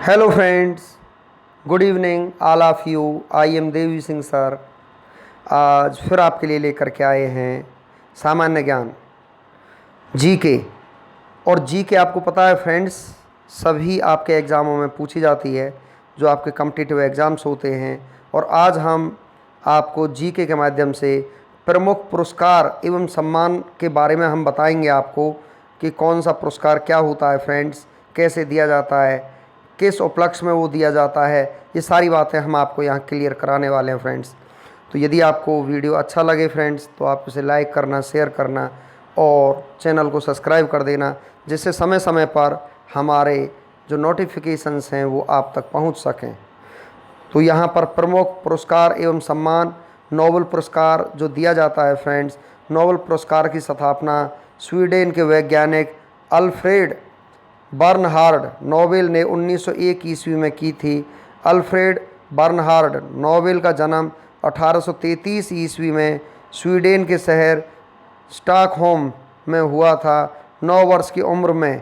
Hello friends, good evening all of you. I am Devi Singh sir. आज फिर आपके लिए लेकर के आए हैं सामान्य ज्ञान जीके। और जीके आपको पता है फ्रेंड्स, सभी आपके एग्ज़ामों में पूछी जाती है, जो आपके कॉम्पिटिटिव एग्ज़ाम्स होते हैं। और आज हम आपको जीके के माध्यम से प्रमुख पुरस्कार एवं सम्मान के बारे में हम बताएंगे आपको कि कौन सा पुरस्कार क्या होता है फ्रेंड्स, कैसे दिया जाता है, किस उपलक्ष्य में वो दिया जाता है। ये सारी बातें हम आपको यहाँ क्लियर कराने वाले हैं फ्रेंड्स। तो यदि आपको वीडियो अच्छा लगे फ्रेंड्स, तो आप इसे लाइक करना, शेयर करना और चैनल को सब्सक्राइब कर देना, जिससे समय समय पर हमारे जो नोटिफिकेशंस हैं वो आप तक पहुँच सकें। तो यहाँ पर प्रमुख पुरस्कार एवं सम्मान, नोबेल पुरस्कार जो दिया जाता है फ्रेंड्स। नोबेल पुरस्कार की स्थापना स्वीडन के वैज्ञानिक अल्फ्रेड बर्नहार्ड नोबेल ने 1901 ईस्वी में की थी। अल्फ्रेड बर्नहार्ड नोबेल का जन्म 1833 ईस्वी में स्वीडन के शहर स्टॉकहोम में हुआ था। 9 वर्ष की उम्र में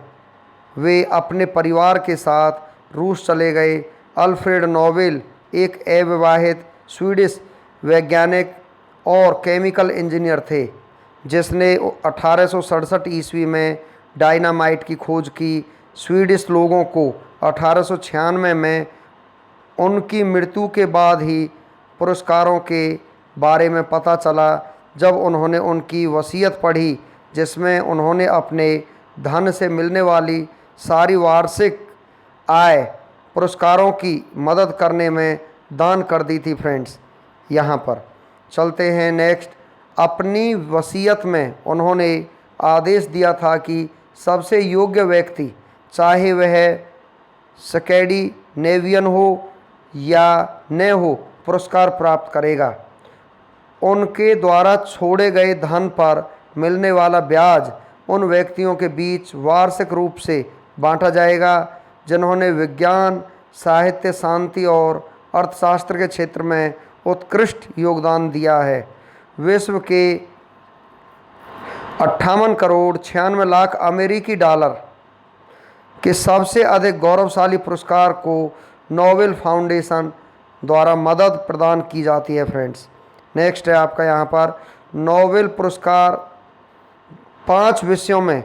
वे अपने परिवार के साथ रूस चले गए। अल्फ्रेड नोबेल एक अविवाहित स्वीडिश वैज्ञानिक और केमिकल इंजीनियर थे, जिसने 1867 ईस्वी में डायनामाइट की खोज की। स्वीडिश लोगों को 1896 में उनकी मृत्यु के बाद ही पुरस्कारों के बारे में पता चला, जब उन्होंने उनकी वसीयत पढ़ी, जिसमें उन्होंने अपने धन से मिलने वाली सारी वार्षिक आय पुरस्कारों की मदद करने में दान कर दी थी फ्रेंड्स। यहाँ पर चलते हैं नेक्स्ट। अपनी वसीयत में उन्होंने आदेश दिया था कि सबसे योग्य व्यक्ति, चाहे वह स्कैंडिनेवियन हो या न हो, पुरस्कार प्राप्त करेगा। उनके द्वारा छोड़े गए धन पर मिलने वाला ब्याज उन व्यक्तियों के बीच वार्षिक रूप से बांटा जाएगा जिन्होंने विज्ञान, साहित्य, शांति और अर्थशास्त्र के क्षेत्र में उत्कृष्ट योगदान दिया है। विश्व के 58 करोड़ 96 लाख अमेरिकी डॉलर के सबसे अधिक गौरवशाली पुरस्कार को नोबेल फाउंडेशन द्वारा मदद प्रदान की जाती है फ्रेंड्स। नेक्स्ट है आपका यहाँ पर नोबेल पुरस्कार 5 विषयों में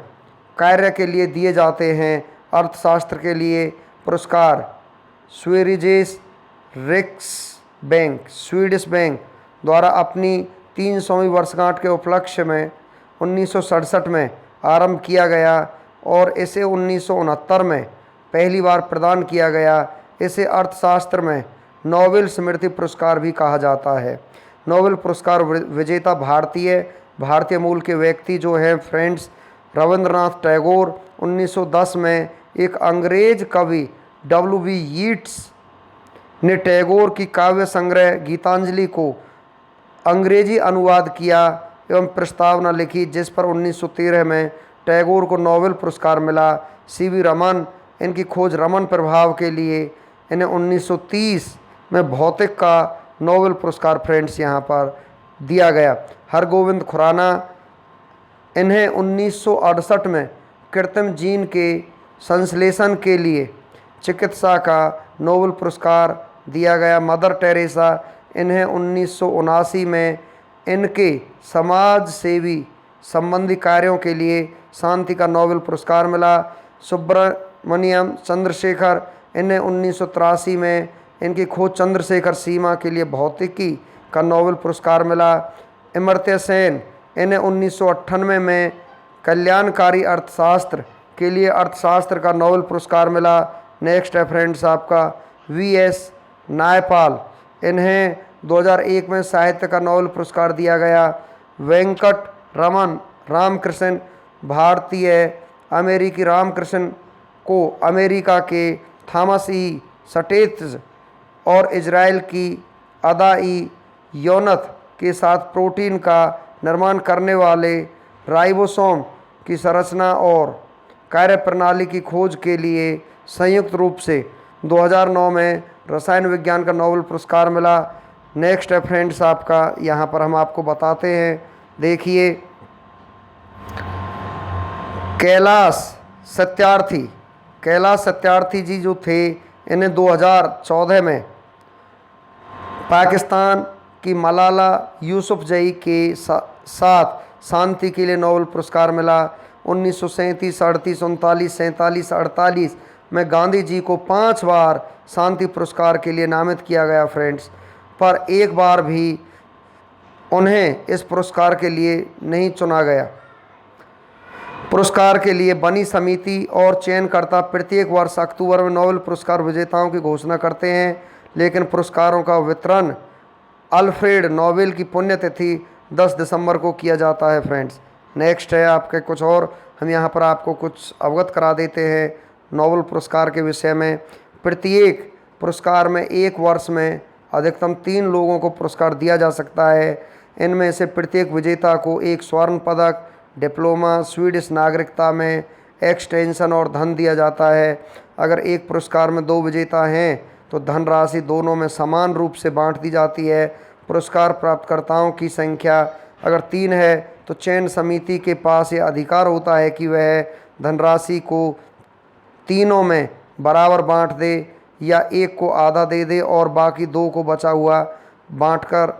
कार्य के लिए दिए जाते हैं। अर्थशास्त्र के लिए पुरस्कार स्वेरिजेस रिक्सबैंक स्वीडिश बैंक द्वारा अपनी 300वीं वर्षगांठ के उपलक्ष्य में 1967 में आरंभ किया गया और इसे 1969 में पहली बार प्रदान किया गया। इसे अर्थशास्त्र में नोबेल स्मृति पुरस्कार भी कहा जाता है। नोबेल पुरस्कार विजेता भारतीय मूल के व्यक्ति जो हैं फ्रेंड्स, रविंद्रनाथ टैगोर। 1910 में एक अंग्रेज कवि W.B. यीट्स ने टैगोर की काव्य संग्रह गीतांजलि को अंग्रेजी अनुवाद किया एवं प्रस्तावना लिखी, जिस पर 1913 में टैगोर को नोबेल पुरस्कार मिला। C.V. रमन, इनकी खोज रमन प्रभाव के लिए इन्हें 1930 में भौतिक का नोबेल पुरस्कार फ्रेंड्स यहाँ पर दिया गया। हरगोविंद खुराना, इन्हें 1968 में कृत्रिम जीन के संश्लेषण के लिए चिकित्सा का नोबेल पुरस्कार दिया गया। मदर टेरेसा, इन्हें 1979 में इनके समाज सेवी संबंधी कार्यों के लिए शांति का नोबेल पुरस्कार मिला। सुब्रमण्यम चंद्रशेखर, इन्हें 1983 में इनकी खोज चंद्रशेखर सीमा के लिए भौतिकी का नोबेल पुरस्कार मिला। अमर्त्य सेन, इन्हें 1998 में कल्याणकारी अर्थशास्त्र के लिए अर्थशास्त्र का नोबेल पुरस्कार मिला। नेक्स्ट है फ्रेंड्स आपका V.S. नायपाल, इन्हें 2001 में साहित्य का नोबेल पुरस्कार दिया गया। वेंकट रमन रामकृष्ण, भारतीय अमेरिकी रामकृष्ण को अमेरिका के थॉमस ई स्टेट्स और इजराइल की अदा ई योनथ के साथ प्रोटीन का निर्माण करने वाले राइबोसोम की संरचना और कार्यप्रणाली की खोज के लिए संयुक्त रूप से 2009 में रसायन विज्ञान का नोबेल पुरस्कार मिला। नेक्स्ट है फ्रेंड्स आपका, यहाँ पर हम आपको बताते हैं, देखिए कैलाश सत्यार्थी जी जो थे, इन्हें 2014 में पाकिस्तान की मलाला यूसुफजई के साथ शांति के लिए नोबेल पुरस्कार मिला। 1937, 38, 39, 47, 48 में गांधी जी को 5 बार शांति पुरस्कार के लिए नामित किया गया फ्रेंड्स, पर एक बार भी उन्हें इस पुरस्कार के लिए नहीं चुना गया। पुरस्कार के लिए बनी समिति और चयनकर्ता प्रत्येक वर्ष अक्टूबर में नोबेल पुरस्कार विजेताओं की घोषणा करते हैं, लेकिन पुरस्कारों का वितरण अल्फ्रेड नोबेल की पुण्यतिथि 10 दिसंबर को किया जाता है फ्रेंड्स। नेक्स्ट है आपके कुछ और, हम यहाँ पर आपको कुछ अवगत करा देते हैं नोबेल पुरस्कार के विषय में। प्रत्येक पुरस्कार में एक वर्ष में अधिकतम 3 लोगों को पुरस्कार दिया जा सकता है। इनमें से प्रत्येक विजेता को एक स्वर्ण पदक, डिप्लोमा, स्वीडिश नागरिकता में एक्सटेंशन और धन दिया जाता है। अगर एक पुरस्कार में 2 विजेता हैं तो धनराशि दोनों में समान रूप से बांट दी जाती है। पुरस्कार प्राप्तकर्ताओं की संख्या अगर 3 है तो चयन समिति के पास ये अधिकार होता है कि वह धनराशि को तीनों में बराबर बांट दे या एक को आधा दे दे और बाकी 2 को बचा हुआ बांटकर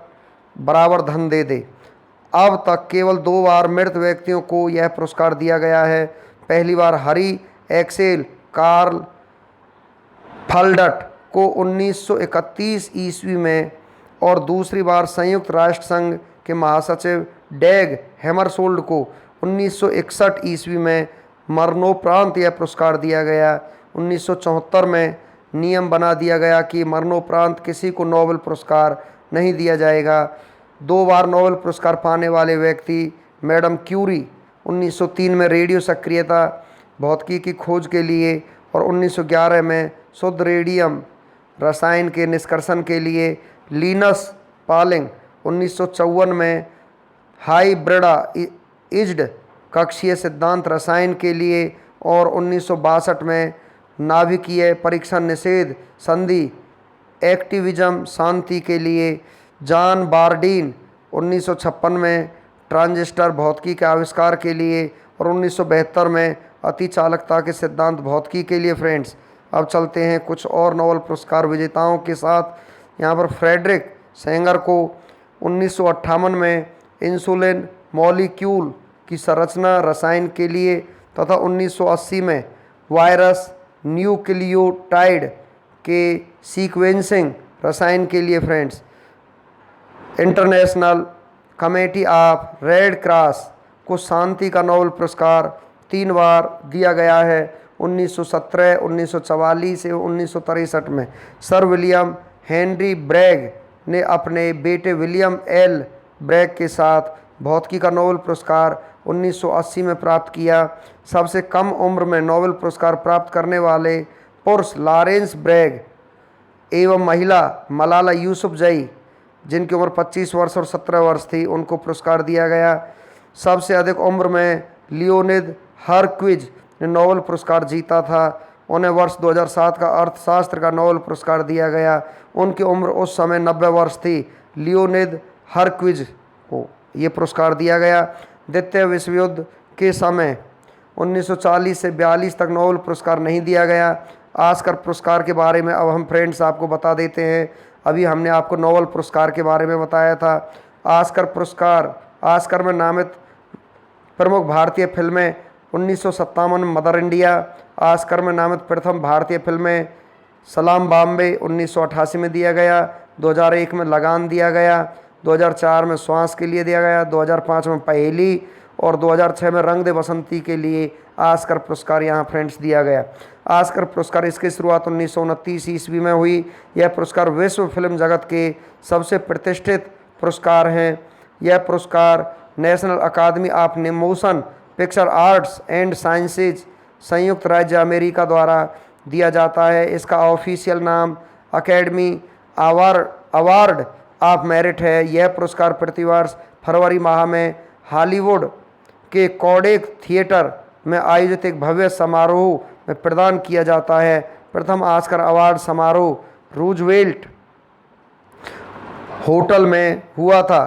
बराबर धन दे दे। अब तक केवल 2 बार मृत व्यक्तियों को यह पुरस्कार दिया गया है। पहली बार हरी एक्सेल कार्ल फल्डट को 1931 ईस्वी में और दूसरी बार संयुक्त राष्ट्र संघ के महासचिव डैग हैमरशोल्ड को 1961 ईस्वी में मरणोपरांत यह पुरस्कार दिया गया। 1974 में नियम बना दिया गया कि मरणोपरांत किसी को नोबेल पुरस्कार नहीं दिया जाएगा। 2 बार नोबेल पुरस्कार पाने वाले व्यक्ति मैडम क्यूरी 1903 में रेडियो सक्रियता भौतिकी की खोज के लिए और 1911 में शुद्ध रेडियम रसायन के निष्कर्षण के लिए, लिनस पालिंग 1954 में हाइब्रिडाइज्ड कक्षीय सिद्धांत रसायन के लिए और 1962 में नाभिकीय परीक्षण निषेध संधि एक्टिविज्म शांति के लिए, जॉन बारडीन 1956 में ट्रांजिस्टर भौतिकी के आविष्कार के लिए और 1972 में अतिचालकता के सिद्धांत भौतिकी के लिए फ्रेंड्स। अब चलते हैं कुछ और नोबेल पुरस्कार विजेताओं के साथ। यहाँ पर फ्रेडरिक सेंगर को 1958 में इंसुलिन मॉलिक्यूल की संरचना रसायन के लिए तथा 1980 में वायरस न्यूक्लियोटाइड के सीक्वेंसिंग रसायन के लिए friends. International committee of red cross को शांति का नोबेल पुरस्कार 3 बार दिया गया है। 1917, 1944 एवं 1963 में सर विलियम हेनरी ब्रैग ने अपने बेटे विलियम एल ब्रैग के साथ भौतिकी का नोबेल पुरस्कार 1980 में प्राप्त किया। सबसे कम उम्र में नोबेल पुरस्कार प्राप्त करने वाले पुरुष लॉरेंस ब्रैग एवं महिला मलाला यूसुफजई, जिनकी उम्र 25 वर्ष और 17 वर्ष थी, उनको पुरस्कार दिया गया। सबसे अधिक उम्र में लियोनिद हरक्विज ने नोबेल पुरस्कार जीता था। उन्हें वर्ष 2007 का अर्थशास्त्र का नोबेल पुरस्कार दिया गया। उनकी उम्र उस समय 90 वर्ष थी। लियोनिद हरक्विज को ये पुरस्कार दिया गया। द्वितीय विश्व युद्ध के समय 1940 से 42 तक नोबेल पुरस्कार नहीं दिया गया। ऑस्कर पुरस्कार के बारे में अब हम फ्रेंड्स आपको बता देते हैं। अभी हमने आपको नोबेल पुरस्कार के बारे में बताया था। ऑस्कर पुरस्कार, ऑस्कर में नामित प्रमुख भारतीय फिल्में 1957 में मदर इंडिया, ऑस्कर में नामित प्रथम भारतीय फिल्में सलाम बॉम्बे 1988 में दिया गया, 2001 में लगान दिया गया, 2004 में श्वास के लिए दिया गया, 2005 में पहेली और 2006 में रंग दे बसंती के लिए ऑस्कर पुरस्कार यहाँ फ्रेंड्स दिया गया। ऑस्कर पुरस्कार इसकी शुरुआत 1929 ईस्वी में हुई। यह पुरस्कार विश्व फिल्म जगत के सबसे प्रतिष्ठित पुरस्कार हैं। यह पुरस्कार National Academy of Motion Picture Arts and Sciences संयुक्त राज्य अमेरिका द्वारा दिया जाता है। इसका ऑफिशियल नाम अकेडमी अवार्ड ऑफ मेरिट है। यह पुरस्कार प्रतिवर्ष फरवरी माह में हॉलीवुड के कोडेक थिएटर में आयोजित एक भव्य समारोह में प्रदान किया जाता है। प्रथम ऑस्कर अवार्ड समारोह रूजवेल्ट होटल में हुआ था।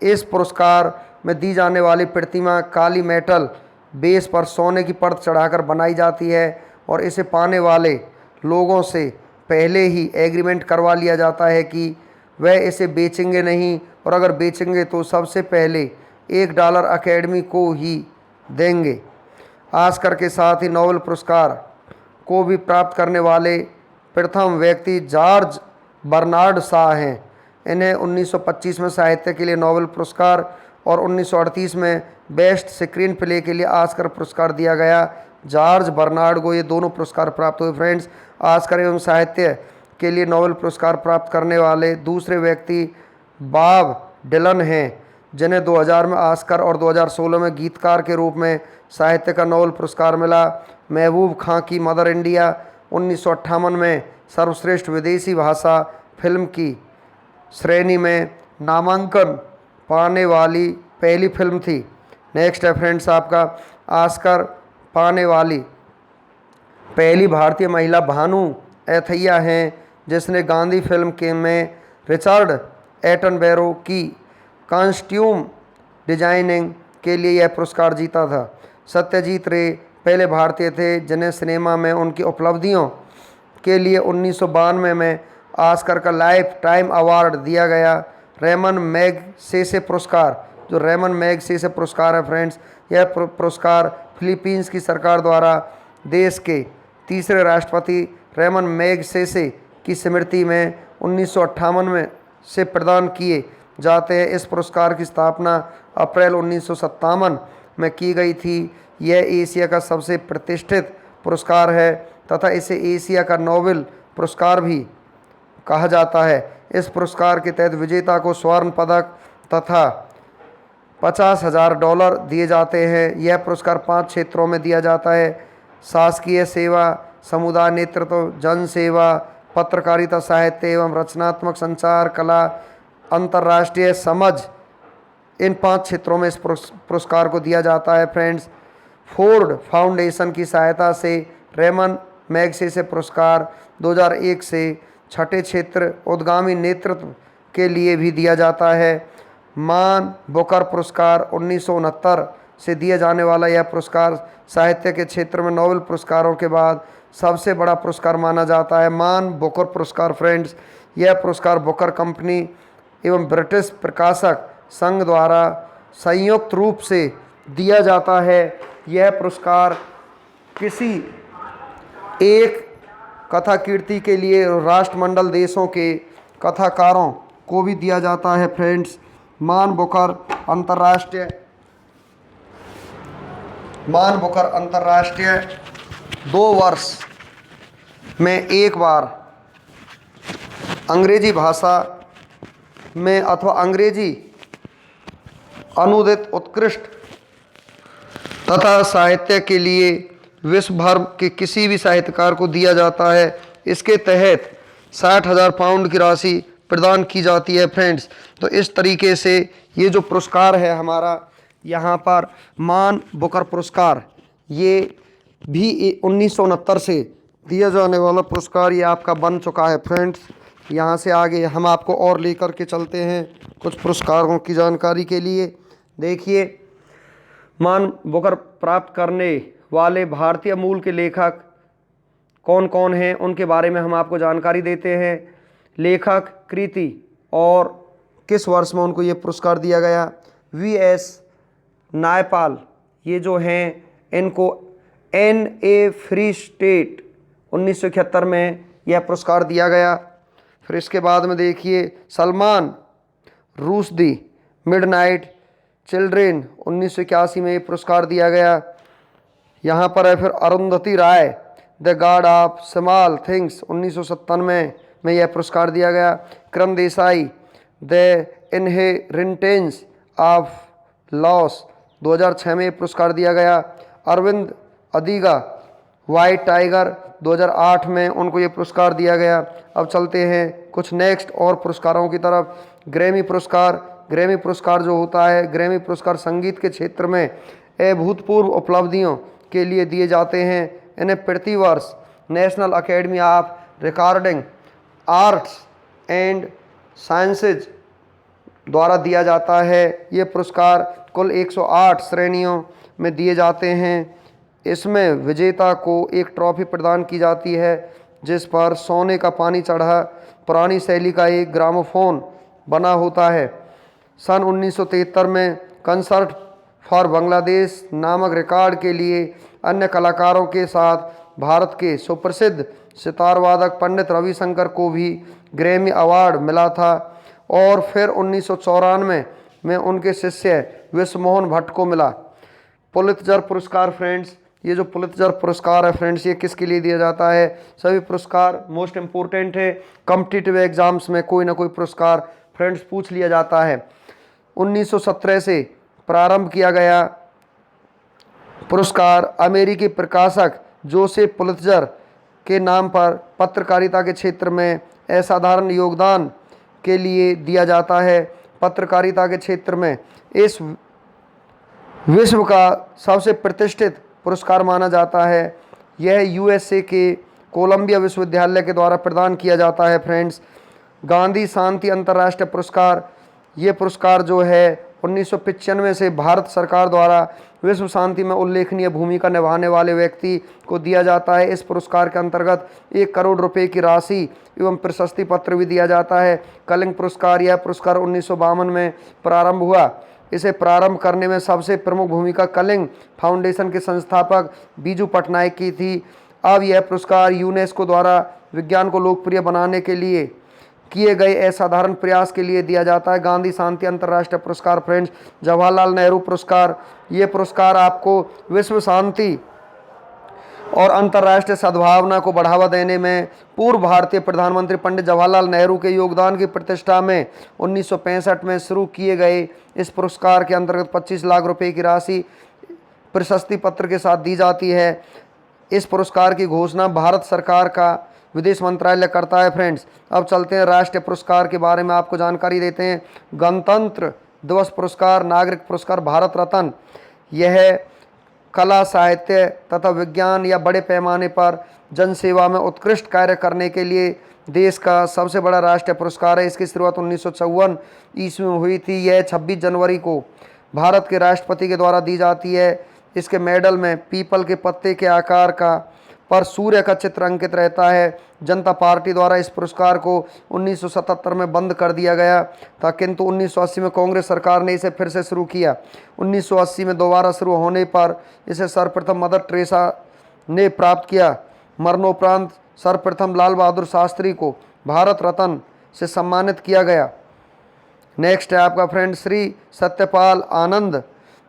इस पुरस्कार में दी जाने वाली प्रतिमा काली मेटल बेस पर सोने की परत चढ़ाकर बनाई जाती है और इसे पाने वाले लोगों से पहले ही एग्रीमेंट करवा लिया जाता है कि वह इसे बेचेंगे नहीं, और अगर बेचेंगे तो सबसे पहले $1 अकेडमी को ही देंगे। ऑस्कर के साथ ही नोबेल पुरस्कार को भी प्राप्त करने वाले प्रथम व्यक्ति जॉर्ज बर्नार्ड शॉ हैं। इन्हें 1925 में साहित्य के लिए नोबेल पुरस्कार और 1938 में बेस्ट स्क्रीन प्ले के लिए ऑस्कर पुरस्कार दिया गया। जॉर्ज बर्नार्ड को ये दोनों पुरस्कार प्राप्त हुए। फ्रेंड्स, ऑस्कर एवं साहित्य के लिए नोबेल पुरस्कार प्राप्त करने वाले दूसरे व्यक्ति बॉब डिलन हैं, जिन्हें 2000 में ऑस्कर और 2016 में गीतकार के रूप में साहित्य का नोबेल पुरस्कार मिला। महबूब खां की मदर इंडिया 1958 में सर्वश्रेष्ठ विदेशी भाषा फिल्म की श्रेणी में नामांकन पाने वाली पहली फिल्म थी। नेक्स्ट है फ्रेंड्स आपका ऑस्कर पाने वाली पहली भारतीय महिला भानु एथैया हैं, जिसने गांधी फिल्म के में रिचर्ड एटनबरो की कॉस्ट्यूम डिजाइनिंग के लिए यह पुरस्कार जीता था। सत्यजीत रे पहले भारतीय थे जिन्हें सिनेमा में उनकी उपलब्धियों के लिए 1992 में ऑस्कर का लाइफ टाइम अवार्ड दिया गया। रेमन मैगसेसे पुरस्कार, जो रेमन मैगसेसे पुरस्कार है फ्रेंड्स, यह पुरस्कार फिलीपींस की सरकार द्वारा देश के तीसरे राष्ट्रपति रेमन मैगसेसे की स्मृति में 1958 में से प्रदान किए जाते हैं। इस पुरस्कार की स्थापना अप्रैल 1957 में की गई थी। यह एशिया का सबसे प्रतिष्ठित पुरस्कार है तथा इसे एशिया का नोबेल पुरस्कार भी कहा जाता है। इस पुरस्कार के तहत विजेता को स्वर्ण पदक तथा $50,000 दिए जाते हैं। यह पुरस्कार 5 क्षेत्रों में दिया जाता है: शासकीय सेवा, समुदाय नेतृत्व, जन सेवा, पत्रकारिता, साहित्य एवं रचनात्मक संचार, कला, अंतर्राष्ट्रीय समझ। इन 5 क्षेत्रों में इस पुरस्कार को दिया जाता है। फ्रेंड्स, फोर्ड फाउंडेशन की सहायता से रेमन मैगसेसे पुरस्कार 2001 से छठे क्षेत्र उद्गामी नेतृत्व के लिए भी दिया जाता है। मान बुकर पुरस्कार 1969 से दिए जाने वाला यह पुरस्कार साहित्य के क्षेत्र में नोबेल पुरस्कारों के बाद सबसे बड़ा पुरस्कार माना जाता है। मान बुकर पुरस्कार फ्रेंड्स, यह पुरस्कार बुकर कंपनी एवं ब्रिटिश प्रकाशक संघ द्वारा संयुक्त रूप से दिया जाता है। यह पुरस्कार किसी एक कथा कीर्ति के लिए राष्ट्रमंडल देशों के कथाकारों को भी दिया जाता है। फ्रेंड्स, मान बुकर अंतर्राष्ट्रीय 2 वर्ष में एक बार अंग्रेजी भाषा में अथवा अंग्रेजी अनुदित उत्कृष्ट तथा साहित्य के लिए विश्व भर के किसी भी साहित्यकार को दिया जाता है। इसके तहत 60,000 पाउंड की राशि प्रदान की जाती है। फ्रेंड्स, तो इस तरीके से ये जो पुरस्कार है हमारा यहाँ पर मान बुकर पुरस्कार, ये भी 1969 से दिया जाने वाला पुरस्कार ये आपका बन चुका है। फ्रेंड्स, यहाँ से आगे हम आपको और लेकर के चलते हैं कुछ पुरस्कारों की जानकारी के लिए। देखिए, मान बुकर प्राप्त करने वाले भारतीय मूल के लेखक कौन कौन हैं उनके बारे में हम आपको जानकारी देते हैं। लेखक, कृति और किस वर्ष में उनको ये पुरस्कार दिया गया। VS नायपाल, ये जो हैं इनको NA फ्री स्टेट 1971 में यह पुरस्कार दिया गया। फिर इसके बाद में देखिए सलमान रूशदी मिडनाइट चिल्ड्रेन 1981 में ये पुरस्कार दिया गया। यहाँ पर है फिर Arundhati Roy The God of Small Things 1997 में यह पुरस्कार दिया गया। Karan Desai The Inheritance of Loss 2006 में पुरस्कार दिया गया। अरविंद अदिगा वाइट टाइगर 2008 में उनको ये पुरस्कार दिया गया। अब चलते हैं कुछ नेक्स्ट और पुरस्कारों की तरफ। ग्रैमी पुरस्कार जो होता है, ग्रैमी पुरस्कार संगीत के क्षेत्र में अभूतपूर्व उपलब्धियों के लिए दिए जाते हैं। इन्हें प्रति वर्ष national academy of recording arts and sciences द्वारा दिया जाता है। ये पुरस्कार कुल 108 श्रेणियों में दिए जाते हैं। इसमें विजेता को एक ट्रॉफी प्रदान की जाती है जिस पर सोने का पानी चढ़ा पुरानी शैली का एक ग्रामोफोन बना होता है। सन 1973 में कंसर्ट फॉर बांग्लादेश नामक रिकॉर्ड के लिए अन्य कलाकारों के साथ भारत के सुप्रसिद्ध सितार वादक पंडित रविशंकर को भी ग्रैमी अवार्ड मिला था। और फिर 1994 में उनके शिष्य विश्वमोहन भट्ट को मिला पुलित्जर पुरस्कार। फ्रेंड्स, ये जो पुलित्जर पुरस्कार है फ्रेंड्स, ये किसके लिए दिया जाता है? सभी पुरस्कार मोस्ट इम्पोर्टेंट है, कॉम्पिटिटिव एग्जाम्स में कोई ना कोई पुरस्कार फ्रेंड्स पूछ लिया जाता है। 1917 से प्रारंभ किया गया पुरस्कार अमेरिकी प्रकाशक जोसेफ पुलित्जर के नाम पर पत्रकारिता के क्षेत्र में असाधारण योगदान के लिए दिया जाता है। पत्रकारिता के क्षेत्र में इस विश्व का सबसे प्रतिष्ठित पुरस्कार माना जाता है। यह यूएसए के कोलंबिया विश्वविद्यालय के द्वारा प्रदान किया जाता है। फ्रेंड्स, गांधी शांति अंतर्राष्ट्रीय पुरस्कार, ये पुरस्कार जो है 1995 से भारत सरकार द्वारा विश्व शांति में उल्लेखनीय भूमिका निभाने वाले व्यक्ति को दिया जाता है। इस पुरस्कार के अंतर्गत 1 करोड़ रुपए की राशि एवं प्रशस्ति पत्र भी दिया जाता है। कलिंग पुरस्कार, यह पुरस्कार 1952 में प्रारंभ हुआ। इसे प्रारंभ करने में सबसे प्रमुख भूमिका कलिंग फाउंडेशन के संस्थापक बीजू पटनायक की थी। अब यह पुरस्कार यूनेस्को द्वारा विज्ञान को लोकप्रिय बनाने के लिए किए गए असाधारण प्रयास के लिए दिया जाता है। गांधी शांति अंतर्राष्ट्रीय पुरस्कार फ्रेंड्स, जवाहरलाल नेहरू पुरस्कार, ये पुरस्कार आपको विश्व शांति और अंतर्राष्ट्रीय सद्भावना को बढ़ावा देने में पूर्व भारतीय प्रधानमंत्री पंडित जवाहरलाल नेहरू के योगदान की प्रतिष्ठा में 1965 में शुरू किए गए इस पुरस्कार के अंतर्गत 25 लाख रुपए की राशि प्रशस्ति पत्र के साथ दी जाती है। इस पुरस्कार की घोषणा भारत सरकार का विदेश मंत्रालय करता है। फ्रेंड्स, अब चलते हैं राष्ट्रीय पुरस्कार के बारे में आपको जानकारी देते हैं। गणतंत्र दिवस पुरस्कार, नागरिक पुरस्कार, भारत रत्न, यह कला, साहित्य तथा विज्ञान या बड़े पैमाने पर जनसेवा में उत्कृष्ट कार्य करने के लिए देश का सबसे बड़ा राष्ट्रीय पुरस्कार है। इसकी शुरुआत 1954 ईस्वी में हुई थी। यह 26 जनवरी को भारत के राष्ट्रपति के द्वारा दी जाती है। इसके मेडल में पीपल के पत्ते के आकार का पर सूर्य का चित्र अंकित रहता है। जनता पार्टी द्वारा इस पुरस्कार को 1977 में बंद कर दिया गया था, किंतु 1980 में कांग्रेस सरकार ने इसे फिर से शुरू किया। 1980 में दोबारा शुरू होने पर इसे सर्वप्रथम मदर टेरेसा ने प्राप्त किया। मरणोपरांत सर्वप्रथम लाल बहादुर शास्त्री को भारत रत्न से सम्मानित किया गया। नेक्स्ट है आपका फ्रेंड, श्री सत्यपाल आनंद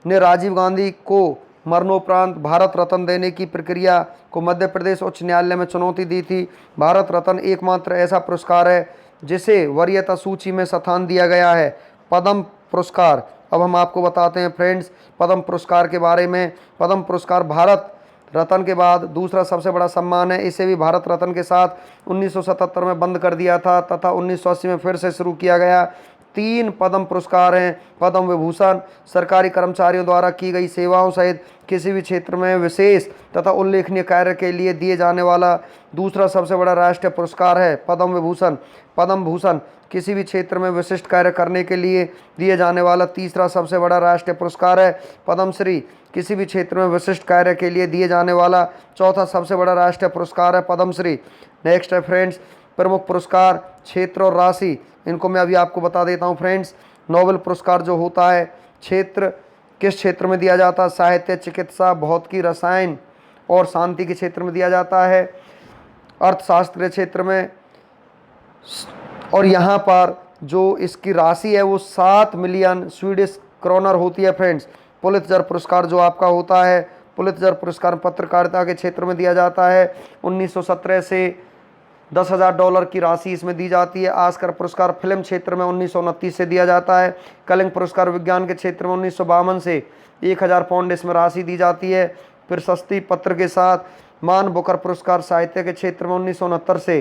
ने राजीव गांधी को मरणोपरांत भारत रत्न देने की प्रक्रिया को मध्य प्रदेश उच्च न्यायालय में चुनौती दी थी। भारत रत्न एकमात्र ऐसा पुरस्कार है जिसे वरीयता सूची में स्थान दिया गया है। पद्म पुरस्कार, अब हम आपको बताते हैं फ्रेंड्स पद्म पुरस्कार के बारे में। पद्म पुरस्कार भारत रत्न के बाद दूसरा सबसे बड़ा सम्मान है। इसे भी भारत रत्न के साथ 1977 में बंद कर दिया था तथा 1980 में फिर से शुरू किया गया। 3 पद्म पुरस्कार हैं। पद्म विभूषण सरकारी कर्मचारियों द्वारा की गई सेवाओं सहित किसी भी क्षेत्र में विशेष तथा उल्लेखनीय कार्य के लिए दिए जाने वाला दूसरा सबसे बड़ा राष्ट्रीय पुरस्कार है पद्म विभूषण। पद्म भूषण किसी भी क्षेत्र में विशिष्ट कार्य करने के लिए दिए जाने वाला तीसरा सबसे बड़ा राष्ट्रीय पुरस्कार है। पद्मश्री किसी भी क्षेत्र में विशिष्ट कार्य के लिए दिए जाने वाला चौथा सबसे बड़ा राष्ट्रीय पुरस्कार है पद्मश्री। नेक्स्ट है फ्रेंड्स प्रमुख पुरस्कार, क्षेत्र और राशि, इनको मैं अभी आपको बता देता हूँ फ्रेंड्स। नोबेल पुरस्कार जो होता है क्षेत्र किस क्षेत्र में दिया जाता है? साहित्य, चिकित्सा, भौतिकी, रसायन और शांति के क्षेत्र में दिया जाता है। अर्थशास्त्र के क्षेत्र में, और यहाँ पर जो इसकी राशि है वो 7 मिलियन स्वीडिश क्रोनर होती है फ्रेंड्स। पुलित्जर पुरस्कार जो आपका होता है, पुलित्जर पुरस्कार पत्रकारिता के क्षेत्र में दिया जाता है। 1917 से $10,000 की राशि इसमें दी जाती है। ऑस्कर पुरस्कार फिल्म क्षेत्र में 1929 से दिया जाता है। कलिंग पुरस्कार विज्ञान के क्षेत्र में 1952 से 1,000 पाउंड इसमें राशि दी जाती है प्रशस्ति पत्र के साथ। मान बुकर पुरस्कार साहित्य के क्षेत्र में 1969 से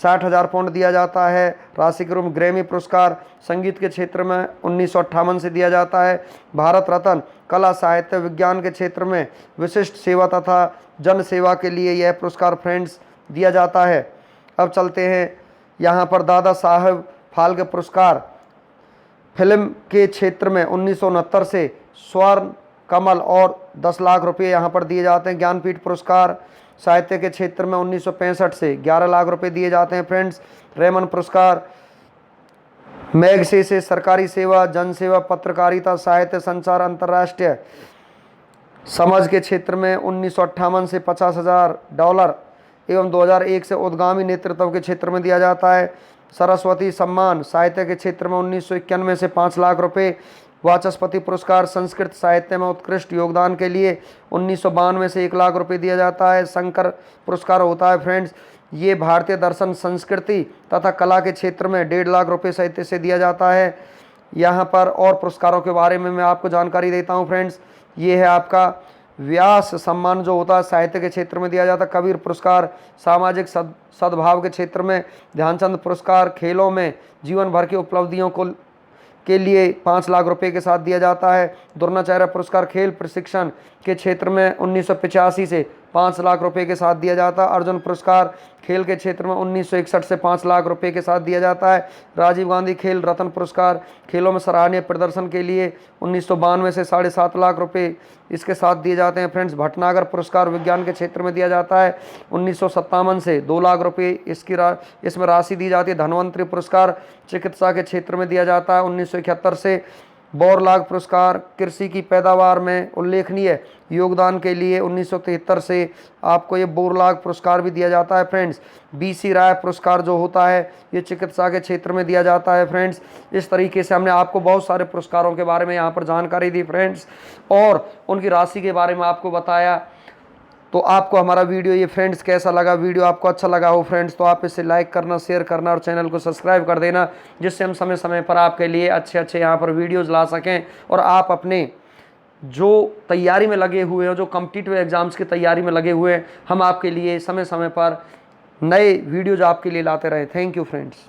60,000 पाउंड दिया जाता है राशि के रूप में। ग्रैमी पुरस्कार संगीत के क्षेत्र में 1958 से दिया जाता है। भारत रत्न कला, साहित्य, विज्ञान के क्षेत्र में विशिष्ट सेवा तथा जन सेवा के लिए यह पुरस्कार फ्रेंड्स दिया जाता है। अब चलते हैं यहाँ पर दादा साहब फाल्के पुरस्कार फिल्म के क्षेत्र में 1969 से स्वर्ण कमल और 10 लाख रुपये यहाँ पर दिए जाते हैं। ज्ञानपीठ पुरस्कार साहित्य के क्षेत्र में 1965 से 11 लाख रुपए दिए जाते हैं फ्रेंड्स। रेमन पुरस्कार मैगसेसे सरकारी सेवा, जनसेवा, पत्रकारिता, साहित्य, संचार, अंतर्राष्ट्रीय समझ के क्षेत्र में 1958 से $50,000 एवं 2001 से उद्गामी नेतृत्व के क्षेत्र में दिया जाता है। सरस्वती सम्मान साहित्य के क्षेत्र में 1991 से 5 लाख रुपए। वाचस्पति पुरस्कार संस्कृत साहित्य में उत्कृष्ट योगदान के लिए 1992 से 1 लाख रुपए दिया जाता है। शंकर पुरस्कार होता है फ्रेंड्स, ये भारतीय दर्शन, संस्कृति तथा कला के क्षेत्र में 1.5 लाख रुपए साहित्य से दिया जाता है। यहाँ पर और पुरस्कारों के बारे में मैं आपको जानकारी देता हूँ फ्रेंड्स। ये है आपका व्यास सम्मान जो होता है साहित्य के क्षेत्र में दिया जाता है। कबीर पुरस्कार सामाजिक सद्भाव के क्षेत्र में। ध्यानचंद पुरस्कार खेलों में जीवन भर की उपलब्धियों के लिए 5 लाख रुपए के साथ दिया जाता है। द्रोणाचार्य पुरस्कार खेल प्रशिक्षण के क्षेत्र में 1985 से 5 लाख रुपए के साथ दिया जाता है। अर्जुन पुरस्कार खेल के क्षेत्र में 1961 से 5 लाख रुपए के साथ दिया जाता है। राजीव गांधी खेल रत्न पुरस्कार खेलों में सराहनीय प्रदर्शन के लिए 1992 से 7.5 लाख रुपए इसके साथ दिए जाते हैं फ्रेंड्स। भटनागर पुरस्कार विज्ञान के क्षेत्र में दिया जाता है 1957 से 2 लाख रुपए इसमें राशि दी जाती है। धन्वंतरी पुरस्कार चिकित्सा के क्षेत्र में दिया जाता है 1971 से। बोरलाग पुरस्कार कृषि की पैदावार में उल्लेखनीय योगदान के लिए 1973 से आपको ये बोरलाग पुरस्कार भी दिया जाता है फ्रेंड्स। BC राय पुरस्कार जो होता है ये चिकित्सा के क्षेत्र में दिया जाता है फ्रेंड्स। इस तरीके से हमने आपको बहुत सारे पुरस्कारों के बारे में यहाँ पर जानकारी दी फ्रेंड्स और उनकी राशि के बारे में आपको बताया। तो आपको हमारा वीडियो ये फ्रेंड्स कैसा लगा? वीडियो आपको अच्छा लगा हो फ्रेंड्स तो आप इसे लाइक करना, शेयर करना और चैनल को सब्सक्राइब कर देना, जिससे हम समय समय पर आपके लिए अच्छे यहाँ पर वीडियोज़ ला सकें और आप अपने जो तैयारी में लगे हुए हैं, जो कॉम्पिटिटिव एग्ज़ाम्स की तैयारी में लगे हुए हैं, हम आपके लिए समय समय पर नए वीडियोज़ आपके लिए लाते रहें। Thank you friends.